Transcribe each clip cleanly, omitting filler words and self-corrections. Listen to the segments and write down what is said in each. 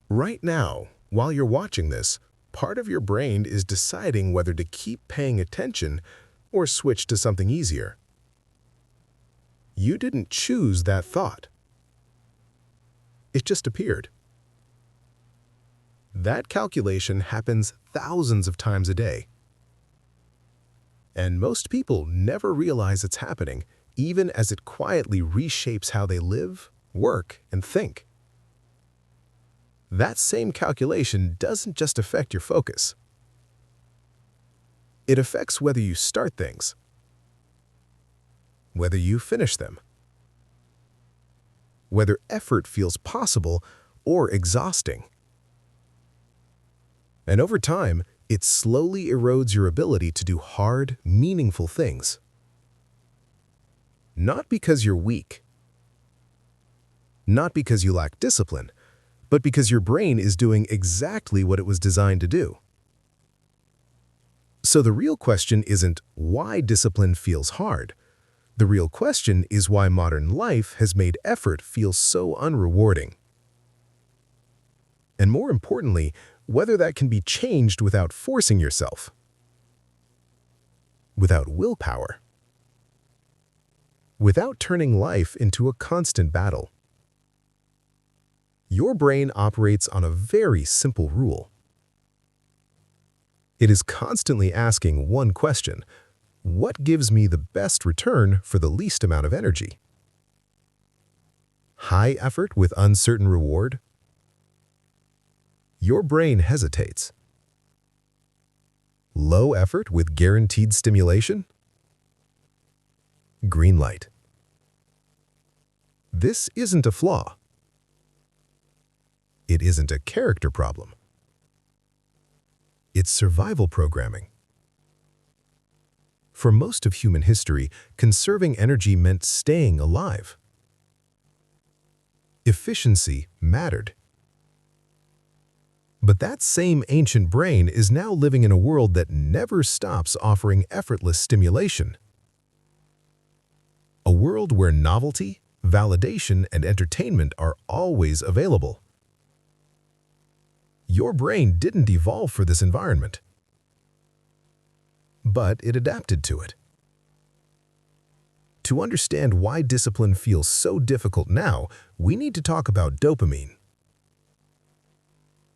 Right now, while you're watching this, part of your brain is deciding whether to keep paying attention or switch to something easier. You didn't choose that thought. It just appeared. That calculation happens thousands of times a day. And most people never realize it's happening, even as it quietly reshapes how they live, work, and think. That same calculation doesn't just affect your focus. It affects whether you start things, whether you finish them, whether effort feels possible or exhausting. And over time, it slowly erodes your ability to do hard, meaningful things. Not because you're weak, not because you lack discipline, but because your brain is doing exactly what it was designed to do. So the real question isn't why discipline feels hard. The real question is why modern life has made effort feel so unrewarding. And more importantly, whether that can be changed without forcing yourself, without willpower, without turning life into a constant battle. Your brain operates on a very simple rule. It is constantly asking one question: what gives me the best return for the least amount of energy? High effort with uncertain reward? Your brain hesitates. Low effort with guaranteed stimulation? Green light. This isn't a flaw. It isn't a character problem. It's survival programming. For most of human history, conserving energy meant staying alive. Efficiency mattered. But that same ancient brain is now living in a world that never stops offering effortless stimulation. A world where novelty, validation, and entertainment are always available. Your brain didn't evolve for this environment, but it adapted to it. To understand why discipline feels so difficult now, we need to talk about dopamine.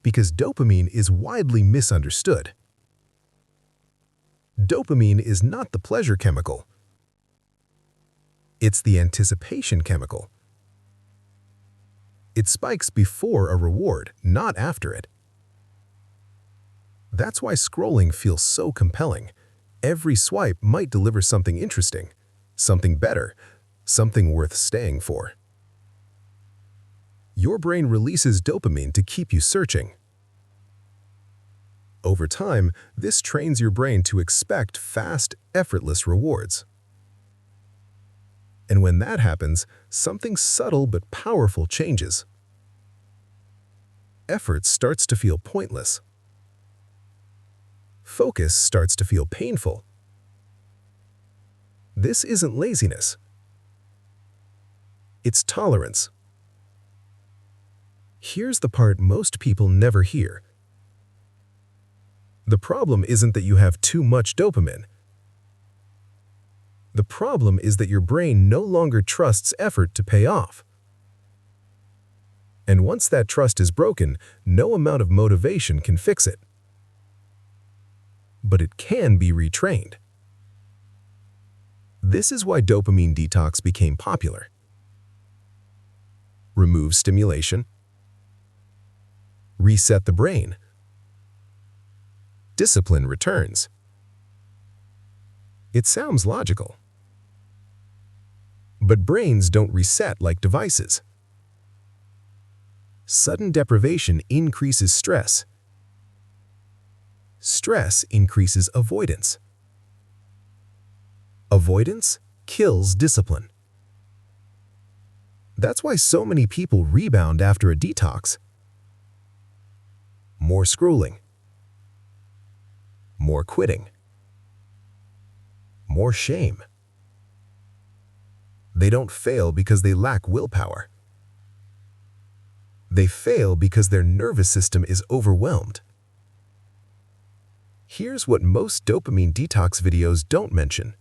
Because dopamine is widely misunderstood. Dopamine is not the pleasure chemical. It's the anticipation chemical. It spikes before a reward, not after it. That's why scrolling feels so compelling. Every swipe might deliver something interesting, something better, something worth staying for. Your brain releases dopamine to keep you searching. Over time, this trains your brain to expect fast, effortless rewards. And when that happens, something subtle but powerful changes. Effort starts to feel pointless. Focus starts to feel painful. This isn't laziness. It's tolerance. Here's the part most people never hear. The problem isn't that you have too much dopamine. The problem is that your brain no longer trusts effort to pay off. And once that trust is broken, no amount of motivation can fix it. But it can be retrained. This is why dopamine detox became popular. Remove stimulation. Reset the brain. Discipline returns. It sounds logical. But brains don't reset like devices. Sudden deprivation increases stress. Stress increases avoidance. Avoidance kills discipline. That's why so many people rebound after a detox. More scrolling. More quitting. More shame. They don't fail because they lack willpower. They fail because their nervous system is overwhelmed. Here's what most dopamine detox videos don't mention.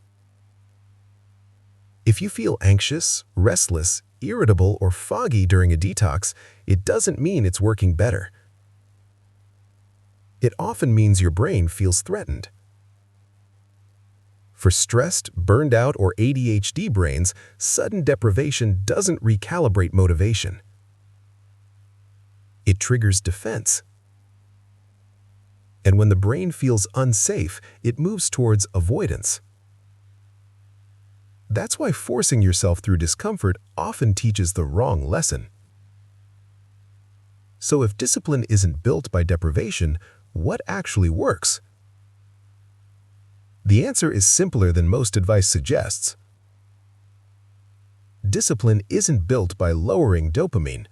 If you feel anxious, restless, irritable, or foggy during a detox, it doesn't mean it's working better. It often means your brain feels threatened. For stressed, burned out, or ADHD brains, sudden deprivation doesn't recalibrate motivation. It triggers defense. And when the brain feels unsafe, it moves towards avoidance. That's why forcing yourself through discomfort often teaches the wrong lesson. So if discipline isn't built by deprivation, what actually works? The answer is simpler than most advice suggests. Discipline isn't built by lowering dopamine.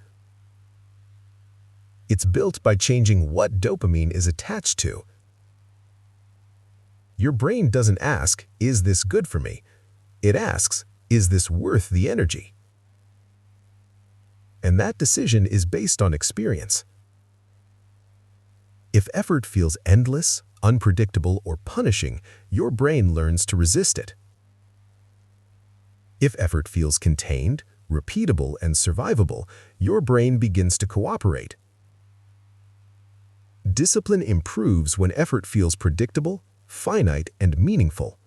It's built by changing what dopamine is attached to. Your brain doesn't ask, "Is this good for me?" It asks, "Is this worth the energy?" And that decision is based on experience. If effort feels endless, unpredictable, or punishing, your brain learns to resist it. If effort feels contained, repeatable, and survivable, your brain begins to cooperate. Discipline improves when effort feels predictable, finite, and meaningful.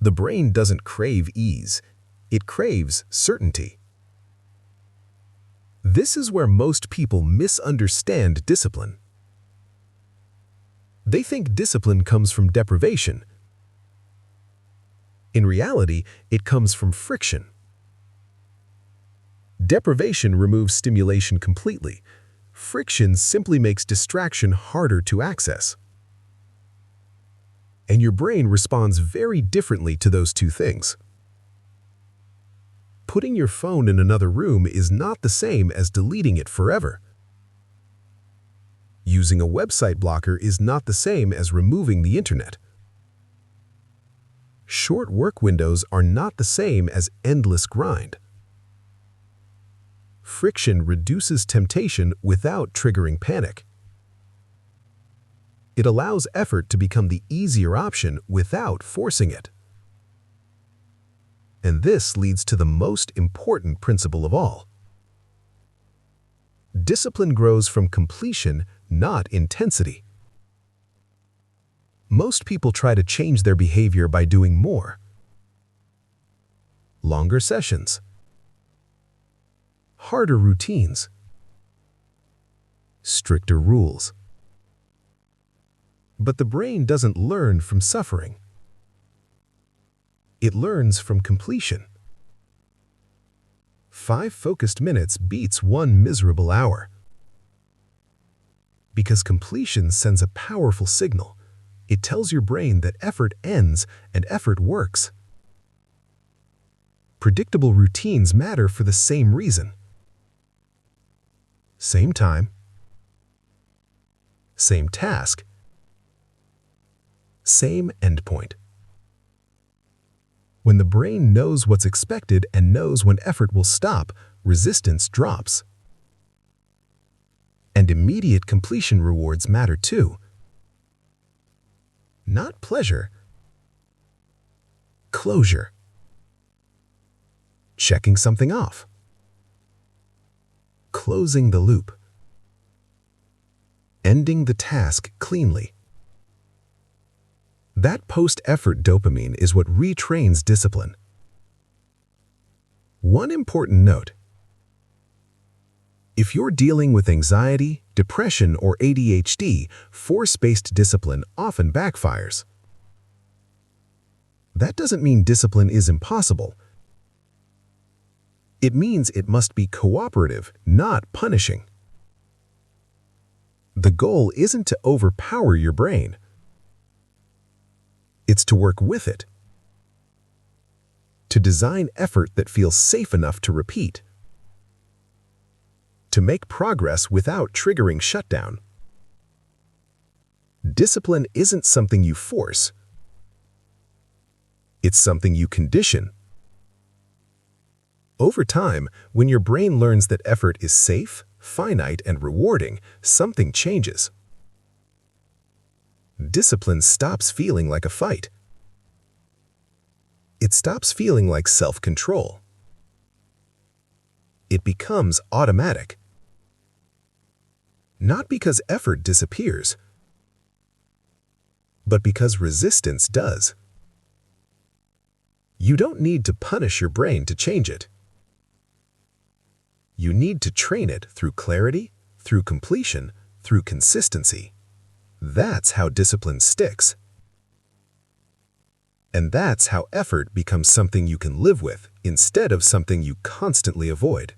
The brain doesn't crave ease, it craves certainty. This is where most people misunderstand discipline. They think discipline comes from deprivation. In reality, it comes from friction. Deprivation removes stimulation completely. Friction simply makes distraction harder to access. And your brain responds very differently to those two things. Putting your phone in another room is not the same as deleting it forever. Using a website blocker is not the same as removing the internet. Short work windows are not the same as endless grind. Friction reduces temptation without triggering panic. It allows effort to become the easier option without forcing it. And this leads to the most important principle of all. Discipline grows from completion, not intensity. Most people try to change their behavior by doing more. Longer sessions. Harder routines. Stricter rules. But the brain doesn't learn from suffering. It learns from completion. 5 focused minutes beats 1 miserable hour. Because completion sends a powerful signal. It tells your brain that effort ends and effort works. Predictable routines matter for the same reason. Same time. Same task. Same endpoint. When the brain knows what's expected and knows when effort will stop, resistance drops. And immediate completion rewards matter too. Not pleasure. Closure. Checking something off. Closing the loop. Ending the task cleanly. That post-effort dopamine is what retrains discipline. One important note. If you're dealing with anxiety, depression, or ADHD, force-based discipline often backfires. That doesn't mean discipline is impossible. It means it must be cooperative, not punishing. The goal isn't to overpower your brain. It's to work with it. To design effort that feels safe enough to repeat. To make progress without triggering shutdown. Discipline isn't something you force. It's something you condition. Over time, when your brain learns that effort is safe, finite, and rewarding, something changes. Discipline stops feeling like a fight. It stops feeling like self-control. It becomes automatic. Not because effort disappears, but because resistance does. You don't need to punish your brain to change it. You need to train it through clarity, through completion, through consistency. That's how discipline sticks. And that's how effort becomes something you can live with instead of something you constantly avoid.